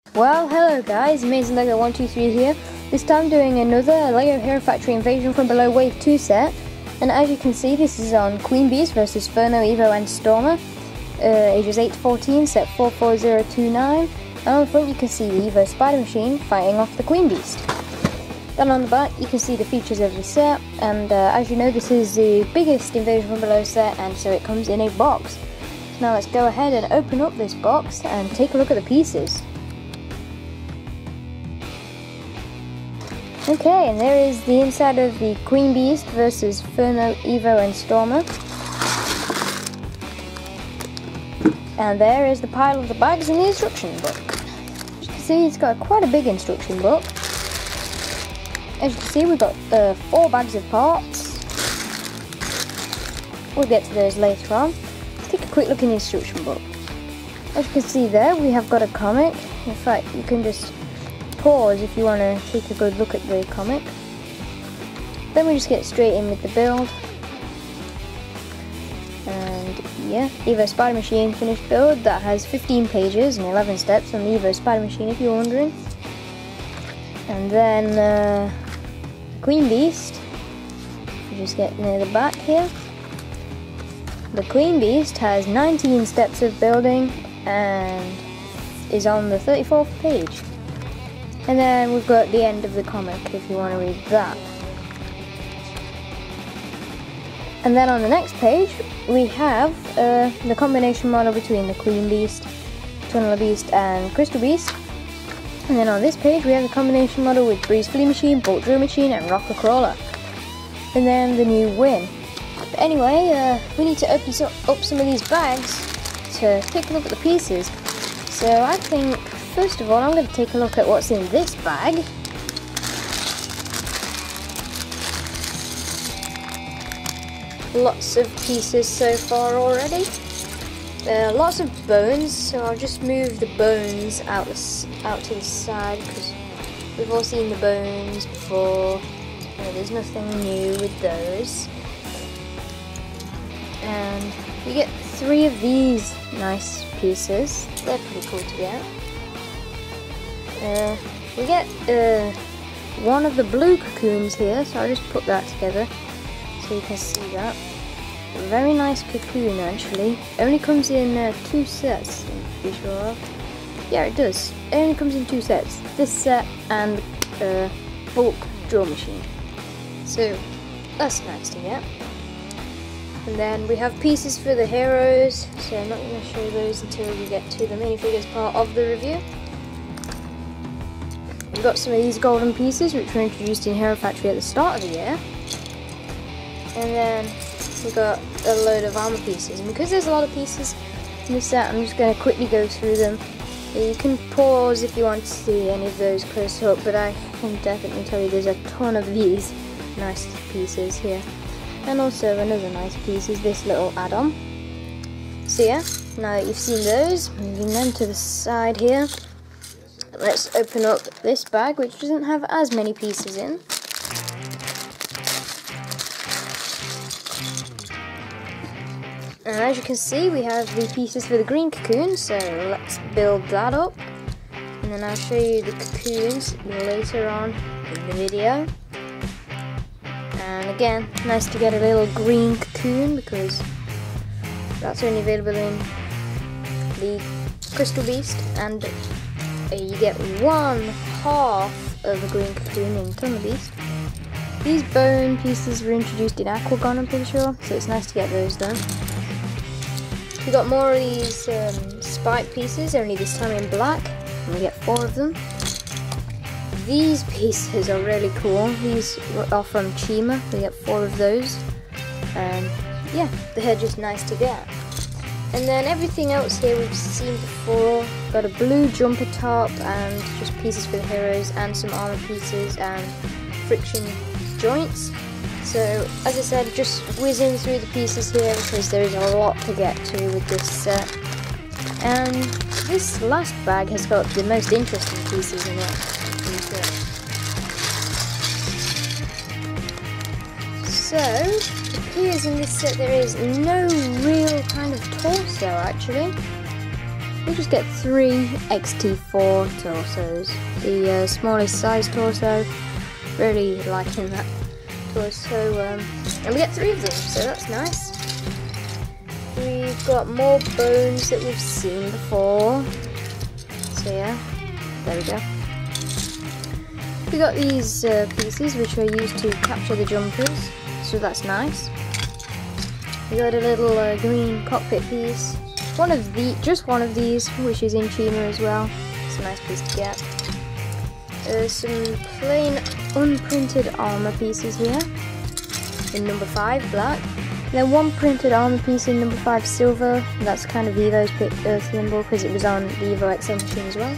Well, hello guys, Amazing Lego 123 here. This time doing another Lego Hero Factory Invasion from Below Wave 2 set. And as you can see, this is on Queen Beast versus Furno, Evo and Stormer. Ages 8 to 14, set 44029. And on the front you can see the Evo Spider Machine fighting off the Queen Beast. Then on the back you can see the features of the set. And as you know, this is the biggest Invasion from Below set, and so it comes in a box. So now let's go ahead and open up this box and take a look at the pieces. Okay, and there is the inside of the Queen Beast versus Furno, Evo and Stormer. And there is the pile of the bags in the instruction book. As you can see, it's got quite a big instruction book. As you can see, we've got 4 bags of parts. We'll get to those later on. Let's take a quick look in the instruction book. As you can see there, we have got a comic. In fact, you can just pause if you want to take a good look at the comic. Then we just get straight in with the build. And yeah, Evo Spider Machine finished build that has 15 pages and 11 steps on the Evo Spider Machine, if you're wondering. And then Queen Beast, you just get near the back here. The Queen Beast has 19 steps of building and is on the 34th page. And then we've got the end of the comic if you want to read that. And then on the next page we have the combination model between the Queen Beast, Tunnel Beast and Crystal Beast. And then on this page we have the combination model with Breeze Flea Machine, Bolt Drill Machine and Rocker Crawler. And then the new win. But anyway, we need to open up some of these bags to take a look at the pieces. So I think, first of all, I'm going to take a look at what's in this bag. Lots of pieces so far already. Lots of bones, so I'll just move the bones out to the side because we've all seen the bones before. There's nothing new with those. And you get 3 of these nice pieces. They're pretty cool to get. We get 1 of the blue cocoons here, so I'll just put that together so you can see that. Very nice cocoon actually. Only comes in 2 sets, I'm pretty sure of. Yeah, it does. It only comes in 2 sets. This set and bulk drill machine. So that's nice to get. And then we have pieces for the heroes, so I'm not going to show those until we get to the minifigures part of the review. We've got some of these golden pieces which were introduced in Hero Factory at the start of the year. And then we've got a load of armor pieces. And because there's a lot of pieces in this set, I'm just going to quickly go through them. You can pause if you want to see any of those close up, but I can definitely tell you there's a ton of these nice pieces here. And also another nice piece is this little add-on. So yeah, now that you've seen those, moving them to the side here. Let's open up this bag, which doesn't have as many pieces in. And as you can see, we have the pieces for the green cocoon, so let's build that up. And then I'll show you the cocoons later on in the video. And again, nice to get a little green cocoon because that's only available in the Crystal Beast, and you get 1/2 of a green cocoon in Tunnel Beast. These bone pieces were introduced in Aquagon, I'm pretty sure, so it's nice to get those done. We got more of these spike pieces, only this time in black, and we get 4 of them. These pieces are really cool. These are from Chima. We get 4 of those. And yeah, they're just nice to get. And then everything else here we've seen before. Got a blue jumper top and just pieces for the heroes and some armor pieces and friction joints. So as I said, just whizzing through the pieces here because there is a lot to get to with this set. And this last bag has got the most interesting pieces in it. So, it appears in this set there is no real kind of torso actually. we just get 3 XT4 torsos. The smallest size torso. Really liking that torso. And we get 3 of them, so that's nice. We've got more bones that we've seen before. So yeah, there we go. We got these pieces which are used to capture the jumpers, so that's nice. We got a little green cockpit piece. Just one of these, which is in Chima as well. It's a nice piece to get. Some plain unprinted armor pieces here. In number 5, black. Then 1 printed armor piece in number 5, silver. That's kind of Evo's symbol because it was on the Evo XL machine as well.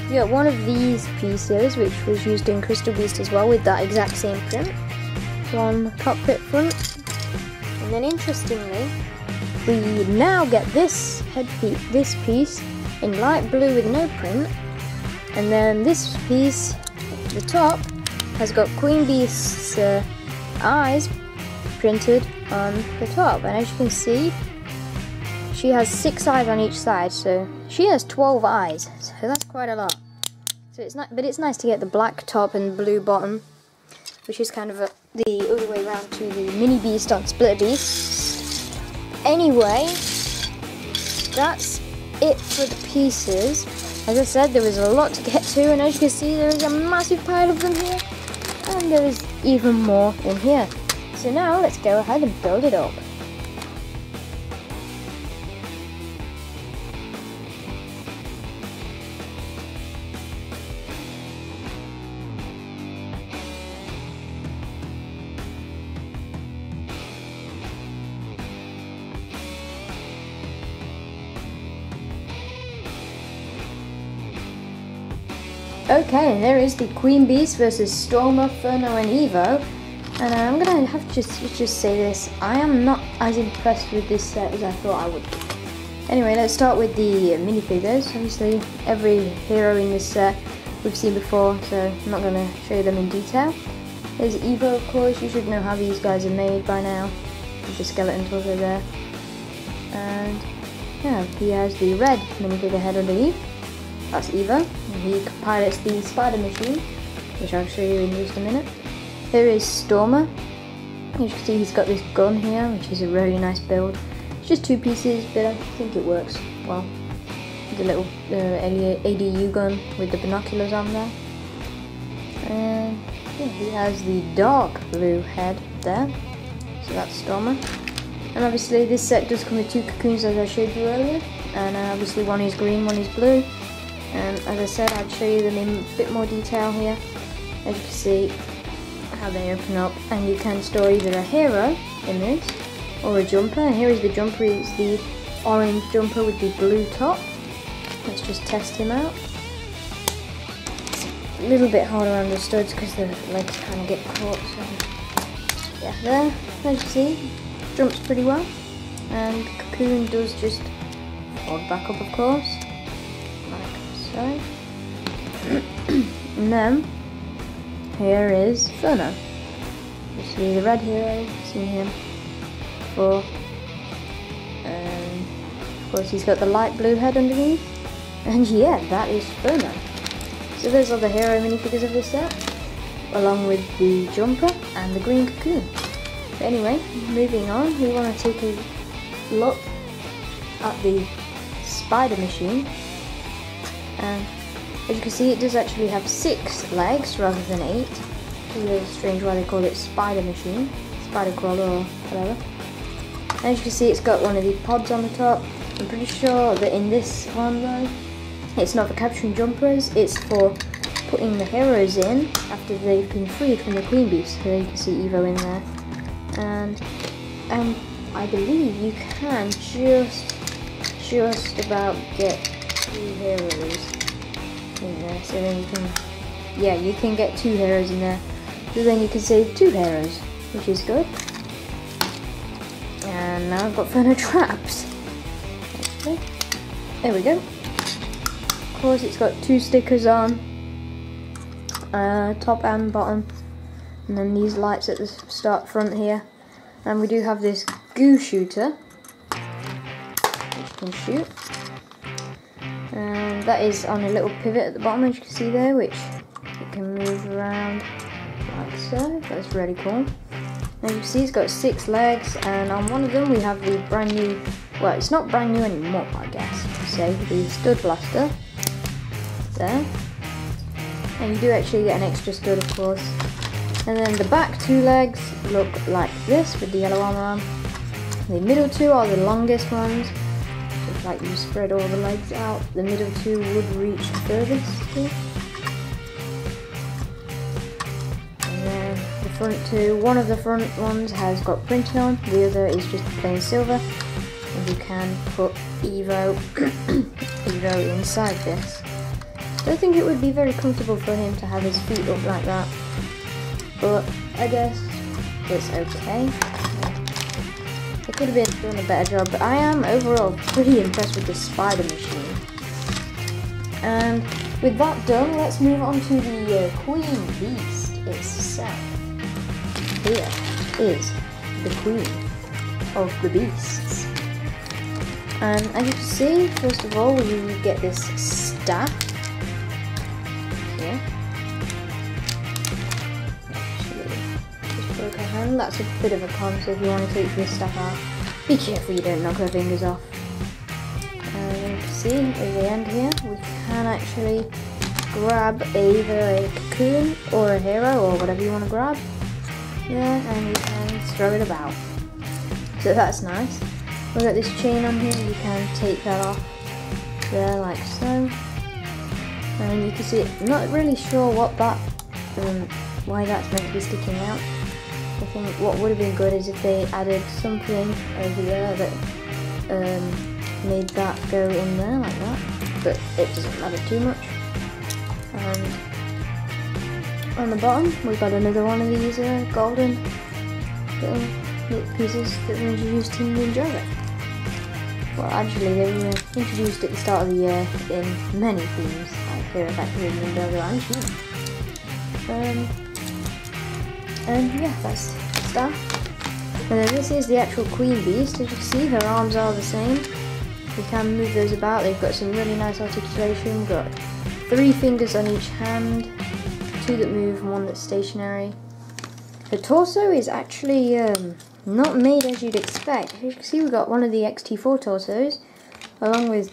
We got one of these pieces, which was used in Crystal Beast as well, with that exact same print. 1 cockpit front. And then interestingly, we now get this this piece in light blue with no print. And then this piece, the top, has got Queen Beast's eyes printed on the top. And as you can see, she has 6 eyes on each side, so she has 12 eyes. So that's quite a lot. So it's not, but it's nice to get the black top and blue bottom, which is kind of the other way around to the Mini Beast on Split Beast. Anyway, that's it for the pieces. As I said, there was a lot to get to, and as you can see, there is a massive pile of them here, and there is even more in here. So now let's go ahead and build it up. Okay, there is the Queen Beast versus Stormer, Furno and Evo. And I'm gonna have to just say this, I am not as impressed with this set as I thought I would be. Anyway, let's start with the minifigures. Obviously, every hero in this set we've seen before, so I'm not gonna show them in detail. There's Evo, of course. You should know how these guys are made by now. With the skeleton torso there. And yeah, he has the red minifigure head underneath. That's Evo. He pilots the spider machine, which I'll show you in just a minute. Here is Stormer. As you can see, he's got this gun here, which is a really nice build. It's just 2 pieces, but I think it works well. The little ADU gun with the binoculars on there. And yeah, he has the dark blue head there. So that's Stormer. And obviously this set does come with 2 cocoons, as I showed you earlier. And obviously one is green, one is blue. And as I said, I'd show you them in a bit more detail here. As you can see how they open up, and you can store either a hero in this or a jumper. And here is the jumper, it's the orange jumper with the blue top. Let's just test him out. It's a little bit harder on the studs because the legs kind of get caught. So yeah, there, as you see, jumps pretty well. And Cocoon does just fold back up, of course. So. And then here is Furno. You see the red hero, seen him before. And of course he's got the light blue head underneath. And yeah, that is Furno. So those are the hero minifigures of this set, along with the jumper and the green cocoon. But anyway, moving on, we want to take a look at the spider machine. And as you can see, it does actually have 6 legs rather than 8. It's a little strange why they call it spider machine, spider crawler or whatever. And as you can see, it's got one of the pods on the top. I'm pretty sure that in this one though, it's not for capturing jumpers, it's for putting the heroes in after they've been freed from the Queen Beast. So there you can see Evo in there. And I believe you can just about get 2 heroes in there, so then you can get 2 heroes in there, so then you can save 2 heroes, which is good. And now I've got Furno traps. Okay. There we go. Of course, it's got 2 stickers on, top and bottom, and then these lights at the start front here. And we do have this goo shooter, which can shoot. that is on a little pivot at the bottom, as you can see there, which it can move around like so. That's really cool. As you can see, it's got 6 legs, and on one of them we have the brand new, well, it's not brand new anymore, I guess to say, the stud blaster there. And you do actually get an extra stud, of course. And then the back 2 legs look like this with the yellow armor on. The middle 2 are the longest ones. If like you spread all the legs out, the middle 2 would reach furthest here. And then the front 2, one of the front ones has got printing on, the other is just plain silver. And you can put Evo, Evo inside this. I don't think it would be very comfortable for him to have his feet up like that, but I guess it's okay. It could have been done a better job, but I am overall pretty impressed with the spider machine. And with that done, let's move on to the Queen Beast itself. Here is the Queen of the Beasts. And as you can see, first of all, we get this staff. Here. Just broke her hand. That's a bit of a con, so if you want to take this staff out, be careful you don't knock her fingers off. And you can see at the end here, we can actually grab either a cocoon or a hero or whatever you want to grab. Yeah, and you can throw it about. So that's nice. We've got this chain on here, you can take that off there like so. And you can see, I'm not really sure what that, why that's meant to be sticking out. I think what would have been good is if they added something over there that made that go in there like that, but it doesn't matter too much. And on the bottom we've got another one of these golden little pieces that were introduced in Ninjago. Well, actually they were introduced at the start of the year in many themes, like Hero Factory, Ninjago and Sheen. And yeah, that's that. And then this is the actual Queen Beast. As you can see, her arms are the same. You can move those about. They've got some really nice articulation. We've got 3 fingers on each hand, 2 that move and 1 that's stationary. The torso is actually not made as you'd expect. As you can see, we've got one of the XT4 torsos, along with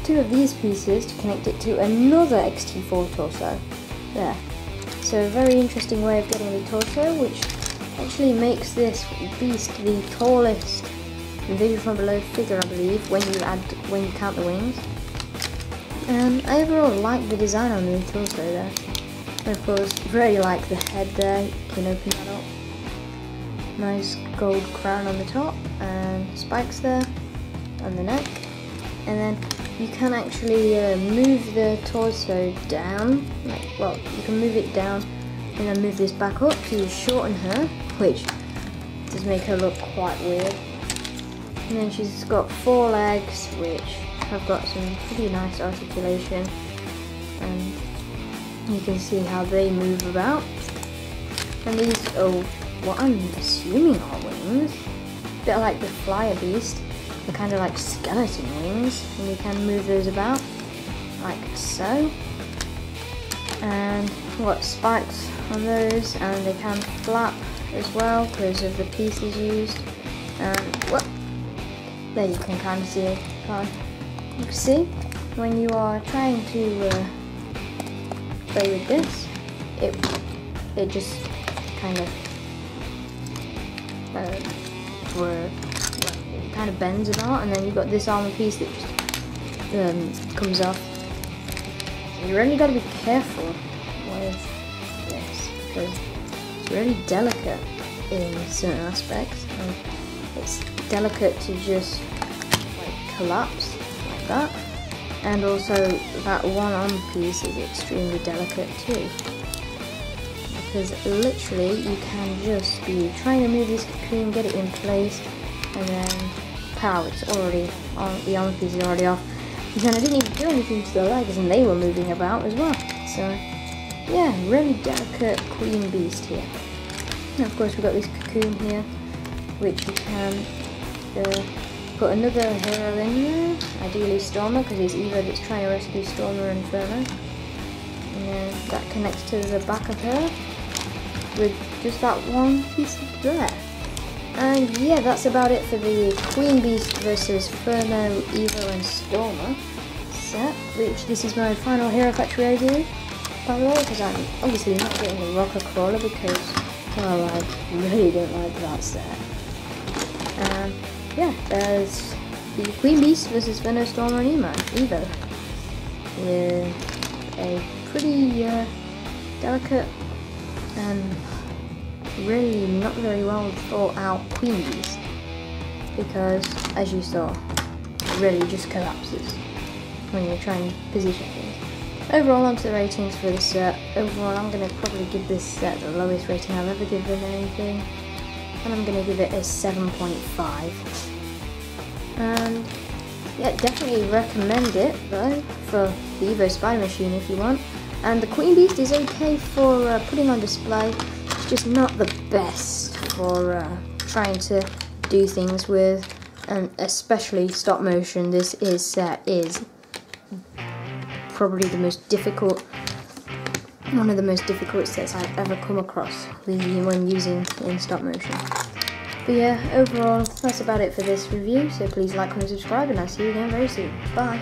two of these pieces to connect it to another XT4 torso. There. So a very interesting way of getting the torso, which actually makes this beast the tallest vision from below figure, I believe, when you count the wings. And I overall like the design on the torso there. And of course, really like the head there. You can open that up. Nice gold crown on the top and spikes there on the neck. And then you can actually move the torso down, well, you can move it down and then move this back up to shorten her, which does make her look quite weird. And then she's got 4 legs, which have got some pretty nice articulation, and you can see how they move about. And these are what I'm assuming are wings, a bit like the Flyer Beast. They're kind of like skeleton wings, and you can move those about like so. And we've got spikes on those, and they can flap as well because of the pieces used. And well, there you can kind of see it. You can see when you are trying to play with this, it just kind of kind of bends about, and then you've got this armor piece that just comes off. You really got to be careful with this because it's really delicate in certain aspects, and it's delicate to just like collapse like that, and also that one armor piece is extremely delicate too, because literally you can just be trying to move this cocoon, get it in place, and then pow, it's already on, the armor piece is already off. And then I didn't even do anything to the legs, and they were moving about as well. So yeah, really delicate Queen Beast here. And of course we've got this cocoon here, which you can put another hero in there, ideally Stormer, because it's Eva that's trying to rescue Stormer and Furno. And then that connects to the back of her with just that one piece there. And yeah, that's about it for the Queen Beast versus Furno, Eva and Stormer set, which this is my final Hero Factory idea, by the way, because I'm obviously not getting the Rocker Crawler because, well, I really don't like that set. Yeah, there's the Queen Beast versus Furno, Stormer and Eva, with a pretty delicate and really not very well thought out Queen Beast, because as you saw, it really just collapses when you're trying to position things. Overall, onto the ratings for this set. Overall, I'm going to probably give this set the lowest rating I've ever given anything, and I'm going to give it a 7.5. And yeah, definitely recommend it though for the Evo Spy Machine if you want. And the Queen Beast is okay for putting on display. It's just not the best for trying to do things with, and especially stop motion. This set is probably the most difficult, one of the most difficult sets I've ever come across when using in stop motion. But yeah, overall, that's about it for this review, so please like, comment, subscribe, and I'll see you again very soon. Bye!